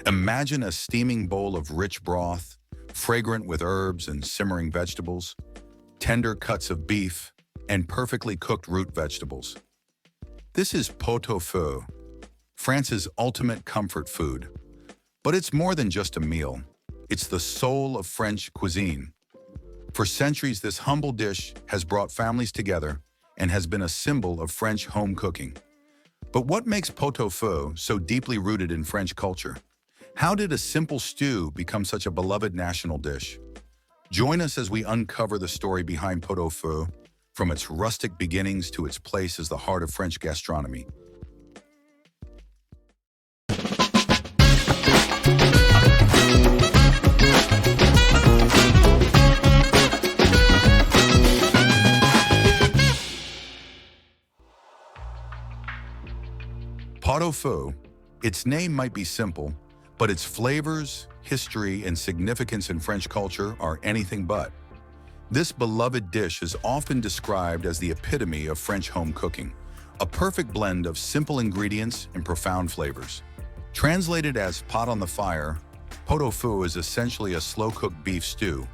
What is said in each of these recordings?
Imagine a steaming bowl of rich broth, fragrant with herbs and simmering vegetables, tender cuts of beef, and perfectly cooked root vegetables. This is pot-au-feu, France's ultimate comfort food. But it's more than just a meal. It's the soul of French cuisine. For centuries, this humble dish has brought families together and has been a symbol of French home cooking. But what makes pot-au-feu so deeply rooted in French culture? How did a simple stew become such a beloved national dish? Join us as we uncover the story behind pot-au-feu, from its rustic beginnings to its place as the heart of French gastronomy. Pot-au-feu, its name might be simple, but its flavors, history, and significance in French culture are anything but. This beloved dish is often described as the epitome of French home cooking, a perfect blend of simple ingredients and profound flavors. Translated as pot on the fire, pot-au-feu is essentially a slow-cooked beef stew,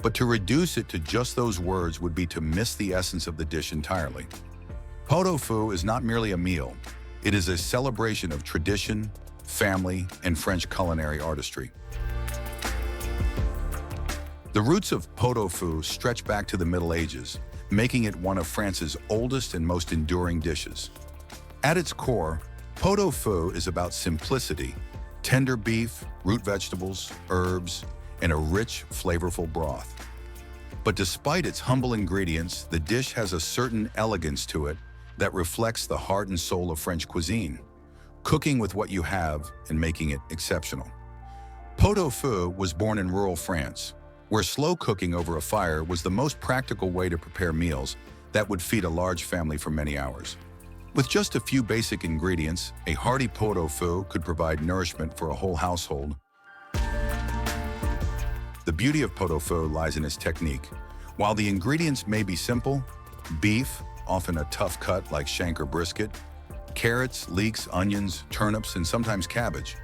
but to reduce it to just those words would be to miss the essence of the dish entirely. Pot-au-feu is not merely a meal, it is a celebration of tradition, family, and French culinary artistry. The roots of pot-au-feu stretch back to the Middle Ages, making it one of France's oldest and most enduring dishes. At its core, pot-au-feu is about simplicity, tender beef, root vegetables, herbs, and a rich, flavorful broth. But despite its humble ingredients, the dish has a certain elegance to it that reflects the heart and soul of French cuisine, cooking with what you have and making it exceptional. Pot-au-feu was born in rural France, where slow cooking over a fire was the most practical way to prepare meals that would feed a large family for many hours. With just a few basic ingredients, a hearty pot-au-feu could provide nourishment for a whole household. The beauty of pot-au-feu lies in its technique. While the ingredients may be simple, beef, often a tough cut like shank or brisket, carrots, leeks, onions, turnips, and sometimes cabbage.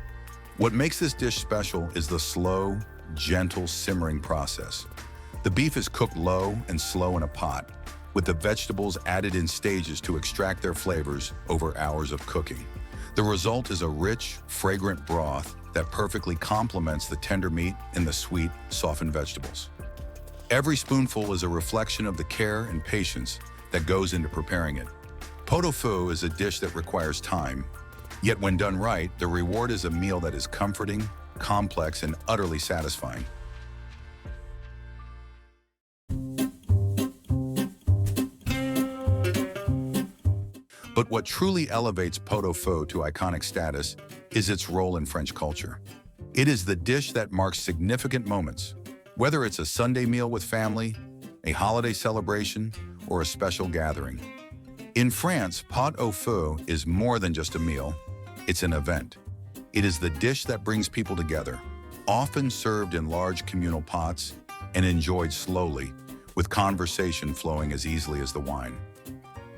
What makes this dish special is the slow, gentle simmering process. The beef is cooked low and slow in a pot, with the vegetables added in stages to extract their flavors over hours of cooking. The result is a rich, fragrant broth that perfectly complements the tender meat and the sweet, softened vegetables. Every spoonful is a reflection of the care and patience that goes into preparing it. Pot-au-feu is a dish that requires time, yet when done right, the reward is a meal that is comforting, complex, and utterly satisfying. But what truly elevates pot-au-feu to iconic status is its role in French culture. It is the dish that marks significant moments, whether it's a Sunday meal with family, a holiday celebration, or a special gathering. In France, pot-au-feu is more than just a meal, it's an event. It is the dish that brings people together, often served in large communal pots and enjoyed slowly, with conversation flowing as easily as the wine.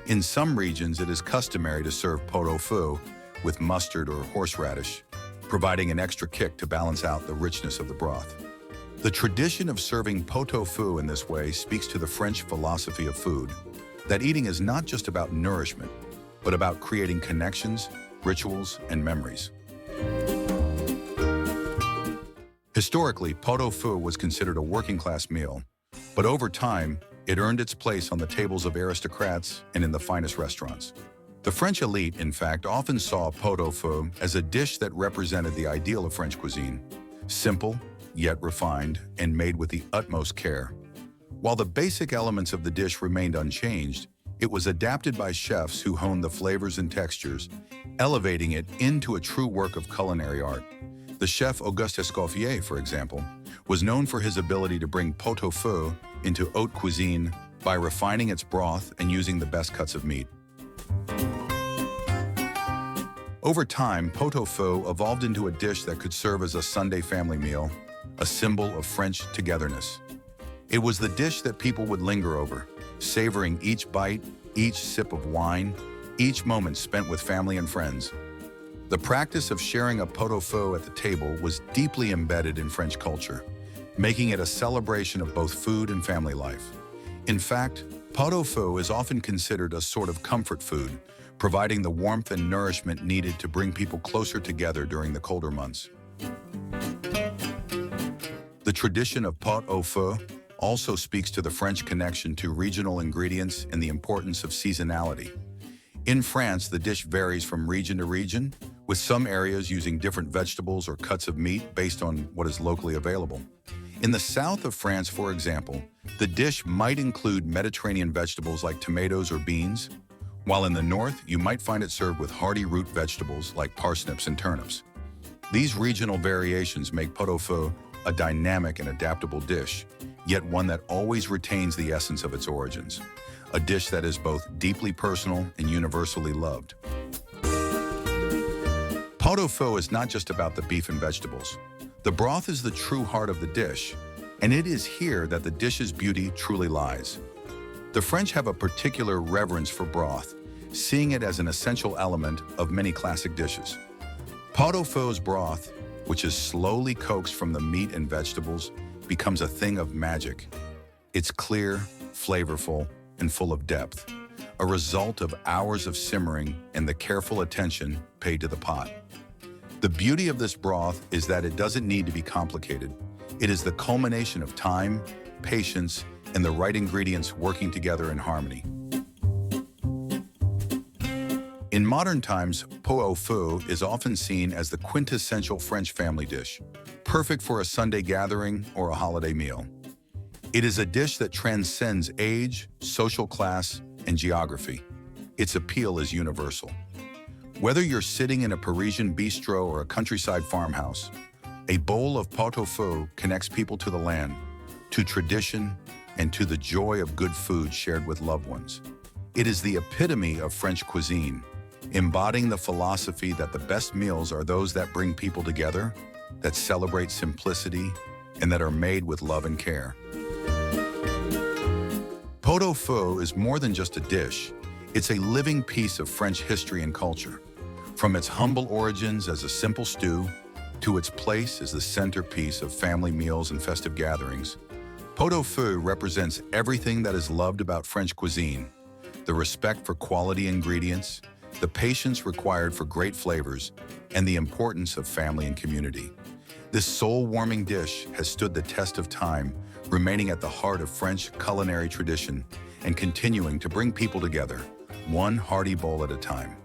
In some regions, it is customary to serve pot-au-feu with mustard or horseradish, providing an extra kick to balance out the richness of the broth. The tradition of serving pot-au-feu in this way speaks to the French philosophy of food, that eating is not just about nourishment, but about creating connections, rituals, and memories. Historically, pot-au-feu was considered a working-class meal, but over time, it earned its place on the tables of aristocrats and in the finest restaurants. The French elite, in fact, often saw pot-au-feu as a dish that represented the ideal of French cuisine, simple, yet refined, and made with the utmost care. While the basic elements of the dish remained unchanged, it was adapted by chefs who honed the flavors and textures, elevating it into a true work of culinary art. The chef Auguste Escoffier, for example, was known for his ability to bring pot-au-feu into haute cuisine by refining its broth and using the best cuts of meat. Over time, pot-au-feu evolved into a dish that could serve as a Sunday family meal, a symbol of French togetherness. It was the dish that people would linger over, savoring each bite, each sip of wine, each moment spent with family and friends. The practice of sharing a pot-au-feu at the table was deeply embedded in French culture, making it a celebration of both food and family life. In fact, pot-au-feu is often considered a sort of comfort food, providing the warmth and nourishment needed to bring people closer together during the colder months. The tradition of pot-au-feu also speaks to the French connection to regional ingredients and the importance of seasonality. In France, the dish varies from region to region, with some areas using different vegetables or cuts of meat based on what is locally available. In the south of France, for example, the dish might include Mediterranean vegetables like tomatoes or beans, while in the north, you might find it served with hearty root vegetables like parsnips and turnips. These regional variations make pot-au-feu a dynamic and adaptable dish, yet one that always retains the essence of its origins, a dish that is both deeply personal and universally loved. Pot-au-feu is not just about the beef and vegetables. The broth is the true heart of the dish, and it is here that the dish's beauty truly lies. The French have a particular reverence for broth, seeing it as an essential element of many classic dishes. Pot-au-feu's broth, which is slowly coaxed from the meat and vegetables, becomes a thing of magic. It's clear, flavorful, and full of depth, a result of hours of simmering and the careful attention paid to the pot. The beauty of this broth is that it doesn't need to be complicated. It is the culmination of time, patience, and the right ingredients working together in harmony. In modern times, pot-au-feu is often seen as the quintessential French family dish, perfect for a Sunday gathering or a holiday meal. It is a dish that transcends age, social class, and geography. Its appeal is universal. Whether you're sitting in a Parisian bistro or a countryside farmhouse, a bowl of pot-au-feu connects people to the land, to tradition, and to the joy of good food shared with loved ones. It is the epitome of French cuisine, embodying the philosophy that the best meals are those that bring people together, that celebrate simplicity, and that are made with love and care. Pot-au-feu is more than just a dish. It's a living piece of French history and culture. From its humble origins as a simple stew to its place as the centerpiece of family meals and festive gatherings, pot-au-feu represents everything that is loved about French cuisine: the respect for quality ingredients, the patience required for great flavors, and the importance of family and community. This soul-warming dish has stood the test of time, remaining at the heart of French culinary tradition and continuing to bring people together, one hearty bowl at a time.